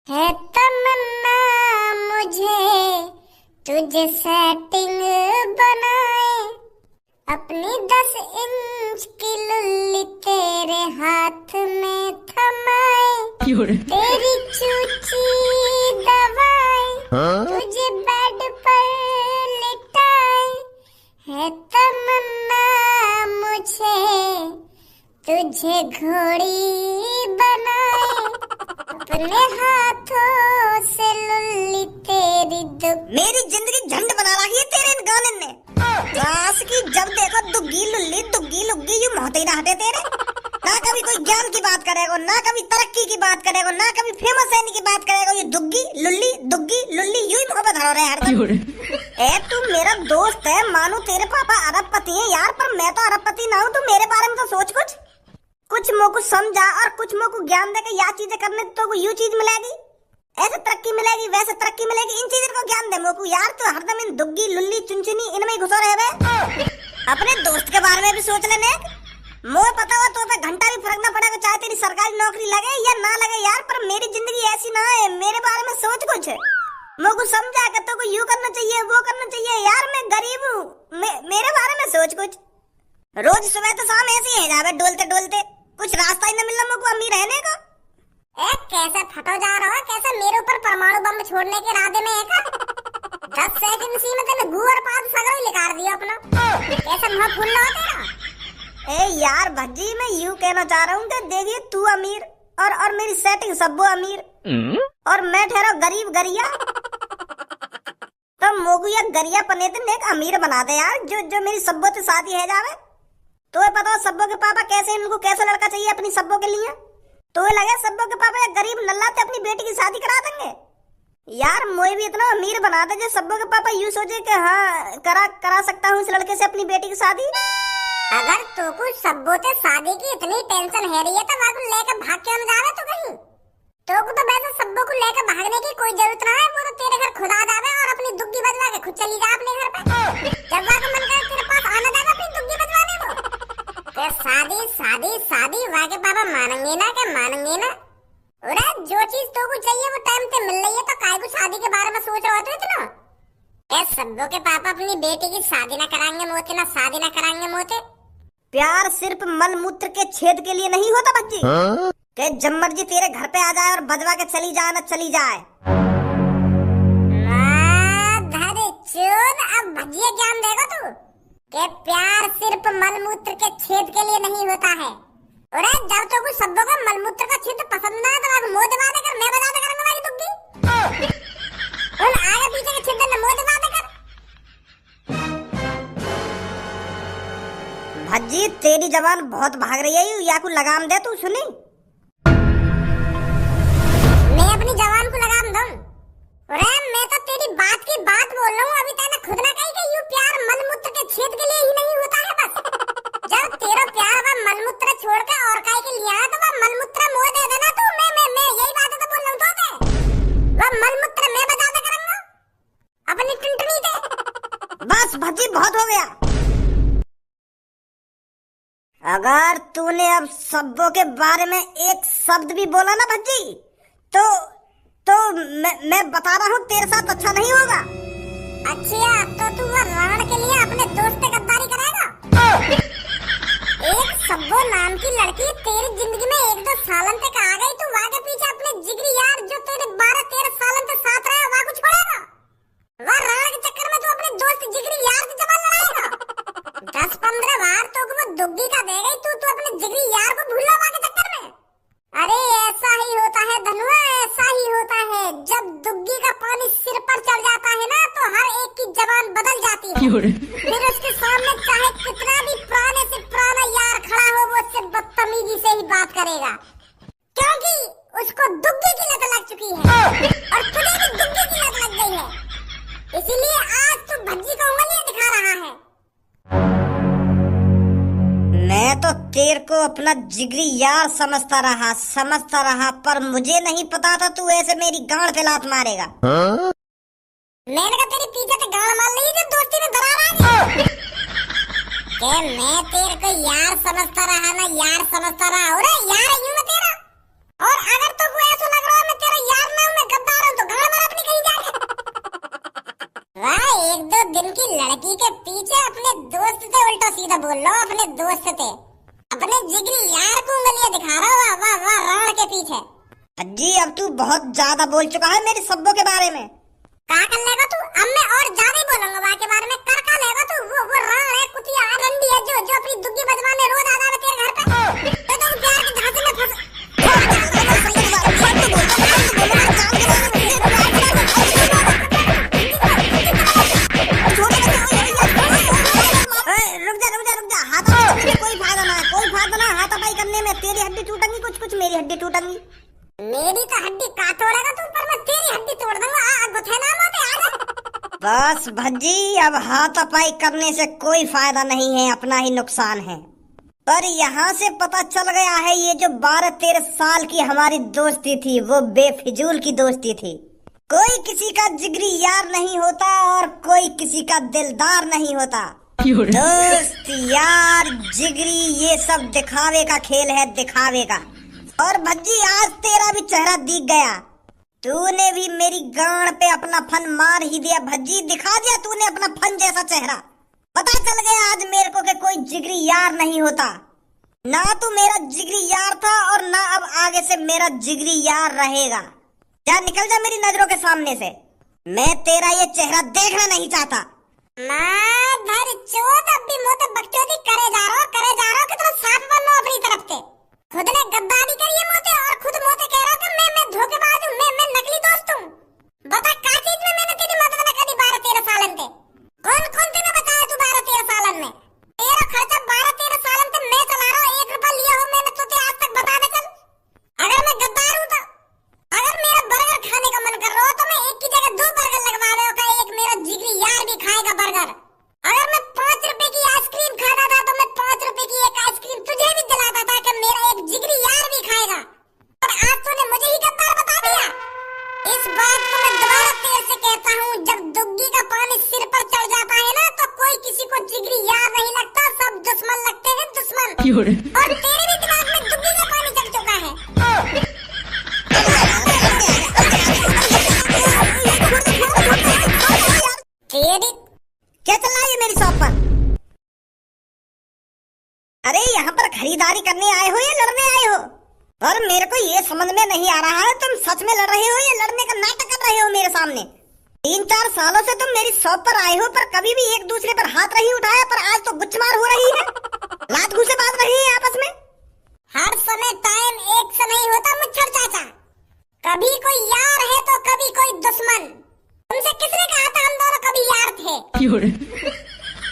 है तमन्ना मुझे तुझे सेटिंग बनाए, अपनी 10 इंच की लुल्ली तेरे हाथ में थमाए, तेरी चूची दवाएं तुझे बेड पर लिटाए। है तमन्ना मुझे तुझे घोड़ी बनाए, अपने हाथों से लुल्ली तेरी मेरी जिंदगी झंड बना रखी है तेरे इन गाने ने। रास की जब देखो दुग्गी लुल्ली दुग्गी लुग्गी यूं मोहते ही रहते तेरे। ना कभी कोई ज्ञान की बात करेगा, ना कभी तरक्की की बात करेगा, ना कभी फेमस रहने की बात करेगा। ये दुग्गी लुल्ली यूं ही मोहब्बत हो रहे हैं। ए तू मेरा दोस्त है, मानो तेरे पापा अरबपति है यार, पर मैं तो अरबपति ना हूँ। तू मेरे बारे में तो सोच कुछ मोको समझा और कुछ मोको ज्ञान देके या चीजें करने तो को यू चीज मिलेगी, ऐसे तरक्की मिलेगी, वैसे तरक्की मिलेगी। इन चीजों को ज्ञान दे मोको यार। तो हरदम इन दुग्गी लुल्ली चुनचुनी इनमें ही घुसो रहे। अपने दोस्त के बारे में भी सोच लेने। मोए पता हो तो पे घंटा भी फर्क ना पड़ेगा, चाहे तेरी सरकारी नौकरी लगे या ना लगे यार, पर मेरी जिंदगी ऐसी ना है। मेरे बारे में सोच कुछ, मोको समझा के तो को यू करना चाहिए, वो करना चाहिए यार। मैं गरीब हूँ, मेरे बारे में सोच कुछ। रोज सुबह तो शाम ऐसे ही है जावे डोलते डोलते, कुछ रास्ता ही न मिलना मुझको अमीर रहने का। कैसे फटो जा रहा है, कैसे मेरे ऊपर परमाणु बम छोड़ने के इरादे में है का? 10 सेकंड सी में तेने गू और पाद सगरो ही निकाल दिया अपना। कैसे मुंह फुल रहा तेरा? ए यार भज्जी, मैं यूं कहना चाह रहा हूँ कि देखिए तू अमीर और मेरी सेटिंग सब्बो अमीर और मैं ठहरा गरीब गरिया। तो मोगू या गरिया पने एक अमीर बना दे यार, जो मेरी सब्बो से शादी है जावे। तो पता हो सब्बो के पापा कैसे, इनको कैसा लड़का चाहिए अपनी सब्बो के लिए। तो लगे सब्बो के पापा गरीब नल्ला थे अपनी बेटी की शादी करा देंगे यार। मोए भी इतना अमीर बना दे जो सब्बो के पापा यूं सोचे कि हाँ करा सकता हूँ इस लड़के से अपनी बेटी की शादी। अगर तो कुछ सब्बो से शादी की इतनी टेंशन है रही है तो वाको लेकर भाग क्यों न जावे तो कहीं। तो को तो वैसे सब्बो को लेकर भागने की कोई जरूरत ना है। वो तो तेरे घर खुद आ जावे और अपनी दुग्गी बजवा के खुद चली जा अपने घर पे। जब वाको मन करे तेरे पास आना जाएगा अपनी दुग्गी बजवाने को। शादी वाके पापा मानेंगे ना, क्या मानेंगे ना। अरे जो चीज तो को चाहिए वो टाइम पे मिल रही है, तो काय को शादी के बारे में सोच रहे हो इतना। क्या सब्बो के पापा अपनी बेटी की शादी ना कराएंगे मोते, ना शादी ना कराएंगे मोते। प्यार सिर्फ मल मूत्र के छेद के लिए नहीं होता बच्ची। कि जब मर्जी तेरे घर पे आ जाए और बजवा के चली जाए ना चली जाए। अब भजिया ज्ञान देगा तू कि प्यार सिर्फ मलमूत्र के छेद के लिए नहीं होता है। अरे जब तो कुछ शब्दों का मलमूत्र का छेद पसंद ना है तो आप मुंह दबा देकर मैं बजा देकर मैं दुग्गी उन आगे पीछे के छेद में मुंह दबा देकर। भज्जी तेरी जबान बहुत भाग रही है, या को लगाम दे तू सुनी। मैं अपनी जबान को लगाम दूं? अरे मैं तो तेरी बात की बात बोल रहा हूँ। अभी तैने खुद ना कही कि यू प्यार मलमूत्र के छेद के लिए ही नहीं होता है बस। जब तेरा प्यार वह मलमूत्र छोड़ के और काय के लिया है तो वह मलमूत्र मोह दे देना तू। मैं यही बात तो बोल रहा हूँ तो वह मलमूत्र मैं बजा दे करूँगा अपनी टुनटुनी दे। बस भज्जी बहुत हो गया। अगर तूने अब सब्बों के बारे में एक शब्द भी बोला ना भज्जी तो मैं बता रहा हूँ तेरे साथ अच्छा नहीं होगा। अच्छा तो तू वो राण के लिए अपने दोस्त से गद्दारी करेगा? एक सब्बो नाम की लड़की तेरी जिंदगी में 1-2 सालन तक आ गई, तू आगे पीछे अपने जिगरी यार जो तेरे 12-13 सालन तक साथ रहा वहाँ को छोड़ेगा? वह राण के चक्कर में तू अपने दोस्त जिगरी यार से जबान लड़ाएगा? 10-15 बार तो वो दुग्गी का दे गई, तू अपने जिगरी यार को भूल रहा के चक्कर में। अरे ऐसा ही होता है धनुआ, ऐसा ही होता है। जब दुग्गी का पानी सिर पर चढ़ जाता है ना तो हर एक की जबान बदल जाती है। फिर उसके सामने चाहे कितना भी पुराने से पुराना यार खड़ा हो वो उससे बदतमीजी से ही बात करेगा, क्योंकि उसको दुग्गी की लत लग चुकी है और तुझे भी दुग्गी की लत लग गई है। इसीलिए आज तू भज्जी को उंगलियां दिखा रहा है। मैं तो तेरे को अपना जिगरी यार समझता रहा, पर मुझे नहीं पता था तू ऐसे मेरी गांड पे लात मारेगा। मैंने कहा तेरी पीछे से गांड मार ली जो दोस्ती में दरार आ गई। क्या मैं तेरे को यार समझता रहा ना, यार समझता रहा। अरे यार यूं ना तेरा। और अगर तो ऐसा लग रहा है मैं तेरा यार ना हूं, जिगरी यार को उंगलियां दिखा रहा हो, वाह वाह रावण के पीछे। अज्जी अब तू बहुत ज्यादा बोल चुका है मेरे सब्बों के बारे में। क्या कर लेगा तू? अब मैं और ज्यादा ही बोलूंगा वहाँ के बारे में। कर का लेगा तू? वो रावण है, कुतिया रंडी है, जो अपनी दुग्गी बजवाने रोज आ जावे तेरे घर पे। तो तुम प्यार के झांसे में फंस। तेरी हड्डी टूटेंगी, कुछ मेरी हड्डी टूटेंगी। मेरी तो हड्डी का तोड़ेगा तू, पर मैं तेरी हड्डी तोड़ दूंगा। गुथेला मत यार। बस भज्जी अब हाथापाई करने से कोई फायदा नहीं है, अपना ही नुकसान है। पर यहाँ से पता चल गया है ये जो 12-13 साल की हमारी दोस्ती थी वो बेफिजूल की दोस्ती थी। कोई किसी का जिगरी यार नहीं होता और कोई किसी का दिलदार नहीं होता। दोस्त यार जिगरी ये सब दिखावे का खेल है, दिखावे का। और भज्जी आज तेरा भी चेहरा दिख गया, तूने भी मेरी गांड पे अपना फन मार ही दिया। भज्जी दिखा दिया तूने अपना फन जैसा चेहरा। पता चल गया आज मेरे को कि कोई जिगरी यार नहीं होता। ना तू मेरा जिगरी यार था और ना अब आगे से मेरा जिगरी यार रहेगा। जा निकल जा मेरी नजरों के सामने से, मैं तेरा ये चेहरा देखना नहीं चाहता। माँ भर चोद, अब भी मोते बकचोदी करे जा रहा हो कि तुम साथ बनो अपनी तरफ से। खुद ने गद्दारी करी है मोते और खुद मोते कह रहा हो कि मैं धोखेबाज हूँ, मैं नकली दोस्त हूँ। बता क्या चीज में मैंने तेरी मदद न करी 12-13 सालन से? कौन तेने बताया तू 12-13 सालन में? तेरा खर्चा 12-13 सालन से मैं चला रहा हूँ। 1 रुपया लिया हो मैंने तो आज तक बता दे चल। अगर मैं गद्दार हूँ तो अगर मेरा बर्गर खाने का मन कर रहा हो तो मैं एक की जगह 2 बर्गर लगवा रहा हूँ। एक मेरा जिगरी यार भी खाएगा बर्गर। अगर मैं 5 रुपए की आइसक्रीम खाता था तो मैं 5 रुपए की एक आइसक्रीम तुझे भी दिलाता था कि मेरा एक जिगरी यार भी खाएगा। और आज तूने मुझे ही गद्दार बता दिया। इस बात को मैं दोबारा तेरे से कहता हूँ, जब दुग्गी का पानी सिर पर चढ़ जाता है ना तो कोई किसी को जिगरी यार नहीं लगता, सब दुश्मन लगते हैं, दुश्मन। और तेरे भी दिमाग में दुग्गी का पानी चढ़ चुका है। क्या चल रहा है मेरी शॉप पर? अरे यहाँ पर खरीदारी करने आए हो या लड़ने आए हो? और मेरे को ये समझ में नहीं आ रहा है तुम सच में लड़ रहे हो या लड़ने का नाटक कर रहे हो मेरे सामने। 3-4 सालों से तुम मेरी शॉप पर आए हो पर कभी भी एक दूसरे पर हाथ नहीं उठाया, पर आज तो गुच्छमार हो रही है, लात घूंसे बात रही है आपस में। हर समय टाइम एक सा नहीं होता मुच्छर चाचा, कभी कोई यार है तो कभी कोई दुश्मन। तुमसे किसने कहा था हम दोनों कभी यार थे?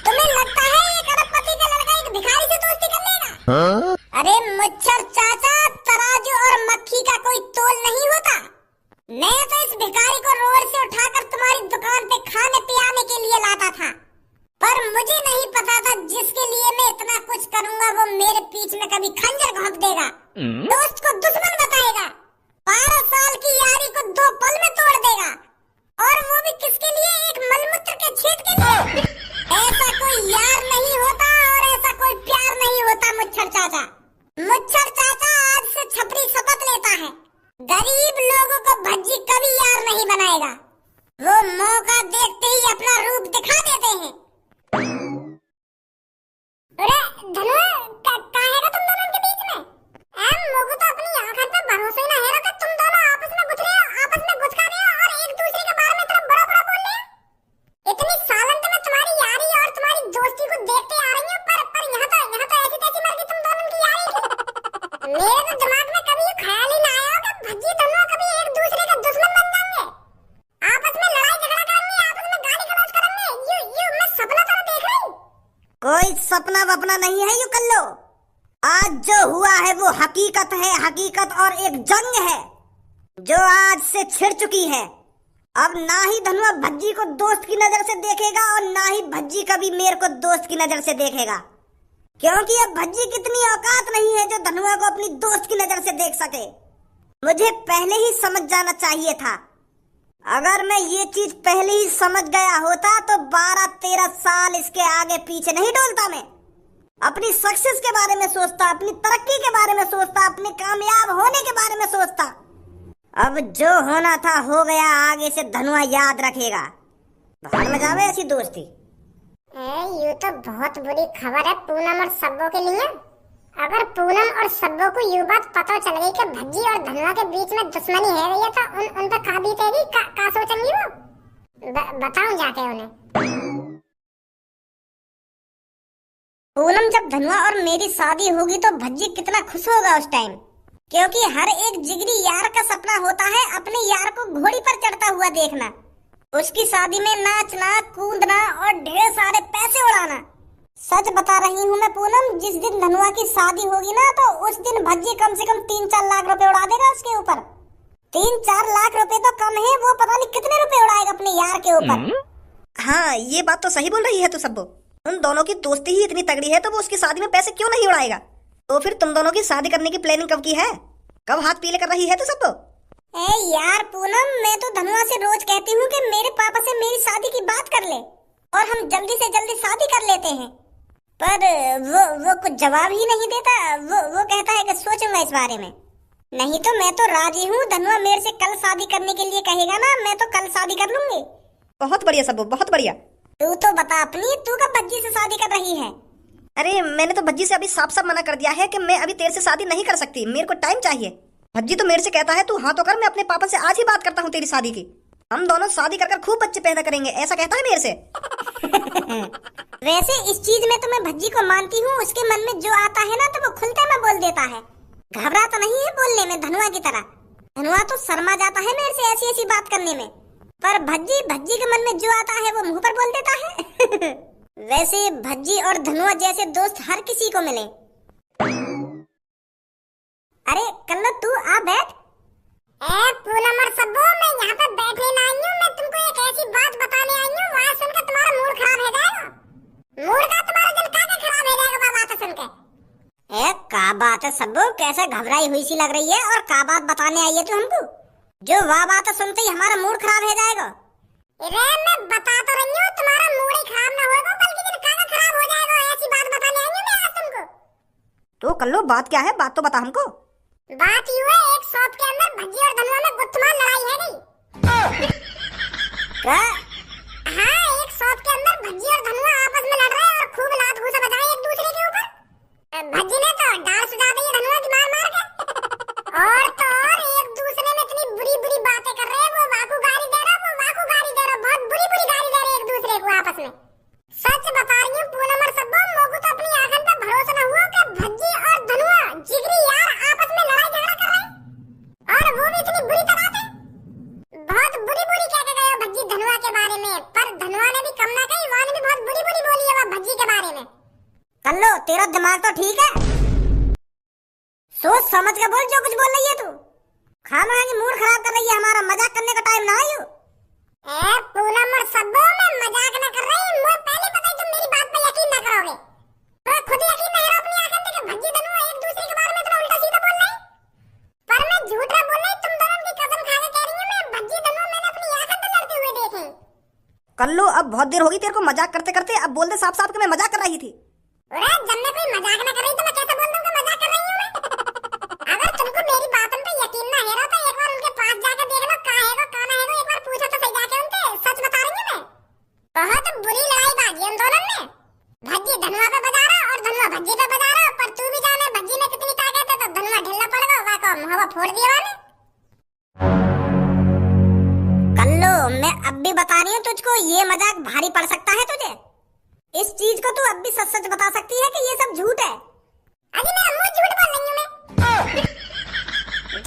तुम्हें लगता है एक अरबपति का लड़का एक भिखारी से दोस्ती कर लेगा? अरे मुच्छर चाचा, तराजू और मक्खी का कोई तोल नहीं होता। मैं तो इस भिखारी को रोड से उठाकर तुम्हारी दुकान पे खाने पियाने के लिए लाता था, पर मुझे नहीं पता था जिसके लिए मैं इतना कुछ करूंगा वो मेरे पीठ में कभी खंजर घोंप देगा, दोस्त को दुश्मन बताएगा, 12 साल की यारी को 2 पल में तोड़ देगा, और वो भी किसके लिए? एक मलमूत्र के छेद के लिए। ऐसा कोई यार नहीं होता और ऐसा कोई प्यार नहीं होता मुच्छर चाचा। मुच्छर चाचा आज से छपरी शपथ लेता है, गरीब लोगों को भज्जी कभी यार नहीं बनाएगा। वो मौका देखते ही अपना रूप दिखा देते हैं। अरे धनु, काहेगा तुम दोनों के बीच में? मुझे तो अपनी आंखों पे भरोसा ही ना है कि तुम दोनों आपस में गुथ रहे हो, आपस में गुस्सा रहे हो और एक दूसरे के बारे में तरफ बड़ा बड़ा बोल रहे हो। इतनी सालन से मैं तुम्हारी यारी और तुम्हारी दोस्ती को देखते आ रही हूँ, पर यहाँ तो ऐसी तैसी मर गई तुम दोनों की यारी। मेरे तो दिमाग में कभी ये ख्याल ही ना आया कि भज्जी दोनों कभी एक दूसरे का दुश्मन बन जाएंगे, आपस में लड़ाई झगड़ा करेंगे, आपस में गाली गलौज करेंगे। ये मैं सपना तो देख रही हूँ। कोई सपना वपना नहीं है, यू कर लो। आज जो हुआ है वो हकीकत है, हकीकत और एक जंग है जो आज से छिड़ चुकी है। अब ना ही धनुआ भज्जी को दोस्त की नजर से देखेगा और ना ही भज्जी कभी मेरे को दोस्त की नजर से देखेगा, क्योंकि अब भज्जी कितनी औकात नहीं है जो धनुआ को अपनी दोस्त की नजर से देख सके। मुझे पहले ही समझ जाना चाहिए था। अगर मैं ये चीज पहले ही समझ गया होता तो 12-13 साल इसके आगे पीछे नहीं डोलता। मैं अपनी सक्सेस के बारे में सोचता, अपनी तरक्की के बारे में सोचता, अपने कामयाब होने के बारे में सोचता। अब जो होना था हो गया, आगे से धनुआ याद रखेगा। बाहर में जावे ऐसी दोस्ती। ये तो बहुत बुरी खबर है पूनम और सब्बों के लिए। अगर पूनम और सब्बो को ये बात पता चल गई कि भज्जी और धनुआ के बीच में दुश्मनी है गई है तो उन पर का बीतेगी, का सोचेंगी वो? बताऊं जाके उन्हें। पूनम, जब धनुआ और मेरी शादी होगी तो भज्जी कितना खुश होगा उस टाइम, क्योंकि हर एक जिगरी यार का सपना होता है अपने यार को घोड़ी पर चढ़ता हुआ देखना, उसकी शादी में नाचना, कूदना और ढेर सारे पैसे उड़ाना। सच बता रही हूँ मैं पूनम, जिस दिन धनुआ की शादी होगी ना तो उस दिन भज्जी कम से कम 3-4 लाख रुपए उड़ा देगा उसके ऊपर। 3-4 लाख रुपए तो कम है, वो पता नहीं कितने रुपए उड़ाएगा अपने यार के ऊपर। हाँ, ये बात तो सही बोल रही है तू सब्बो। उन दोनों की दोस्ती ही इतनी तगड़ी है तो वो उसकी शादी में पैसे क्यों नहीं उड़ाएगा। तो फिर तुम दोनों की शादी करने की प्लानिंग कब की है? कब हाथ पीले कर रही है तू सब्बो? ए यार पूनम, मैं तो धनुआ से रोज कहती हूँ कि मेरे पापा से मेरी शादी की बात कर ले और हम जल्दी से जल्दी शादी कर लेते हैं, पर वो कुछ जवाब ही नहीं देता। वो कहता है कि सोचूंगा इस बारे में। नहीं तो मैं तो राजी हूँ, धनुआ मेरे से कल शादी करने के लिए कहेगा ना, मैं तो कल शादी कर लूंगी। बहुत बढ़िया सब्बो, बहुत बढ़िया। तू तो बता अपनी, तू कब भज्जी से शादी कर रही है? अरे मैंने तो भज्जी से अभी साफ साफ मना कर दिया है कि मैं अभी तेरे से शादी नहीं कर सकती, मेरे को टाइम चाहिए। भज्जी तो मेरे से कहता है तू हाँ तो कर, मैं अपने पापा से आज ही बात करता हूँ तेरी शादी की, हम दोनों शादी कर खूब बच्चे पैदा करेंगे, ऐसा कहता है मेरे से। वैसे इस चीज में तो मैं भज्जी को मानती हूँ, उसके मन में जो आता है ना तो वो खुलते में बोल देता है, घबरा तो नहीं है बोलने में धनुआ की तरह। धनुआ तो शर्मा जाता है मेरे से ऐसी ऐसी बात करने में, पर भज्जी के मन में जो आता है वो मुंह पर बोल देता है। वैसे भज्जी और धनुआ जैसे दोस्त हर किसी को मिले। अरे कल्लो तू आ बैठ। पूनम और सब्बो, मैं यहाँ पे बैठने ना आई हूँ, मैं तुमको एक ऐसी बात बताने आई हूँ, वहाँ सुनकर तुम्हारा मूड खराब हो जाएगा। मूड का तुम्हारा दिल का खराब हो जाएगा बात सुनकर। का बात है सब्बो, कैसे घबराई हुई सी लग रही है और का बात बताने आई है तू हमको? जो वाह बात सुनते ही हमारा मूड खराब हो जाएगा। अरे मैं बता तो रही हूँ, तुम्हारा मूड ही खराब ना होगा बल्कि दिल का खराब हो जाएगा, ऐसी बात बताने आई हूँ मैं आज तुमको। तो कल्लो बात क्या है, बात तो बता हमको। बात यूं है, एक शॉप के अंदर भज्जी और धनुआ में गुत्थमार लड़ाई है गई। क्या? हाँ, एक शॉप के अंदर भज्जी और धनुआ आपस में लड़ रहे हैं और खूब लात घूसा बजाए एक दूसरे के ऊपर। भज्जी ने तो डाल सुझा दी है धनुआ की मार के, और तो और एक दूसरे में इतनी बुरी बुरी बातें कर रहे हैं, वो वाकू गाली दे रहा, वो वाकू गाली दे रहा, बहुत बुरी बुरी गाली दे रहे एक दूसरे को आपस में। सच बता रही हूँ पूनम और सब्बो, मोको तो अपनी आंखों पे भरोसा न हुआ कि भज्जी और धनुआ जिगरी यार आपस में लड़ाई झगड़ा कर रहे हैं, और वो भी इतनी बुरी तरह से। बहुत बुरी बुरी कह के गए भज्जी धनुआ के बारे में, पर धनुआ ने भी कम ना कही, वो ने भी बहुत बुरी बुरी बोली है वो भज्जी के बारे में। कल्लो तेरा दिमाग तो ठीक है, सोच समझ के बोल जो कुछ बोल रही है तू। खाना की मूड खराब कर रही है हमारा, मजाक करने का टाइम ना आयो। पूनम और सब्बो, मैं मजाक न कर रही, मुझे पहले पता है तुम मेरी बात पे यकीन न करोगे, तो खुद यकीन नहीं रहा अपनी आंखों से कि भज्जी धनुआ एक दूसरे के बारे में इतना उल्टा सीधा बोल रहे हैं। पर मैं झूठ ना बोल रही, तुम दोनों की कसम खा के कह रही हूँ, मैं भज्जी धनुआ मैंने अपनी आंखों से लड़ते हुए देखे। कल्लो अब बहुत देर होगी तेरे को मजाक करते करते, अब बोल दे साफ साफ कि मैं मजाक कर रही थी। अरे जब मैं कोई मजाक न कर रही तो मैं कैसे बोल दूं कि मजाक कर रही हूँ मैं? अगर तुमको मेरी बातों पे यकीन ना है तो एक बार उनके पास जाकर देख लो, कहाँ है वो कहाँ है वो, एक बार पूछो तो सही जाके उनसे। सच बता रही हूँ मैं, बहुत बुरी लड़ाई बाजी हम दोनों में, भज्जी धनुआ पे बजा रहा और धनुआ भज्जी पे बजा रहा, पर तू भी जाने भज्जी ने कितनी ताकत है तो धनुआ ढिल्ला पड़ गया, वाको मुंह फोड़ दिया वाले। कल्लो मैं अब भी बता रही हूँ तुझको, ये मजाक भारी पड़ सकता है तुझे, इस चीज को तू अब भी सच सच बता सकती है कि ये सब झूठ है। अजी मेरा मुंह झूठ बोल रही हूँ मैं,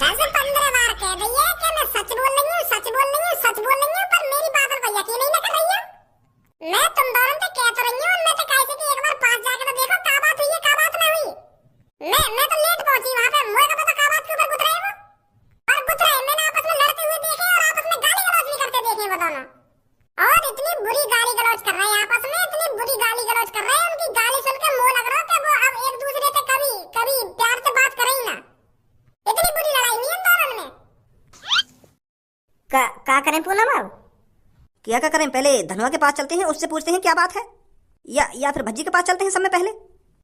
10-15 बार कह रही है कि मैं सच बोल रही हूँ, सच बोल रही हूँ, सच बोल रही हूँ, पर मेरी बातों पर यकीन ही न कर रही है। मैं तुम दोनों से कह तो रही हूँ, मैं तो कैसे कि एक बार पास जाकर तो देखो क्या बात हुई है क्या बात ना हुई। मैं तो लेट पहुंची वहाँ पे, मुझे का पता क्या बात के ऊपर गुथ रहे वो, और गुथ रहे मैंने आपस में लड़ते हुए देखे और आपस में गाली गलौज भी करते देखे वो दोनों, और इतनी बुरी गाली गलौज कर रहे हैं आपस में, इतनी बुरी गाली गलौज कर रहे हैं, उनकी गाली सुनकर मुंह लग रहा है कि वो अब एक दूसरे से कभी कभी प्यार से बात करें ही ना। इतनी बुरी लड़ाई हुई है दोनों में। क्या करें पूनम अब? क्या करें, पहले धनुआ के पास चलते हैं, उससे पूछते हैं क्या बात है, या फिर भज्जी के पास चलते हैं सब में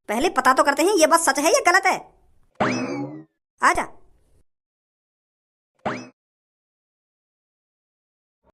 पहले पता तो करते हैं ये बात सच है या गलत है। आजा।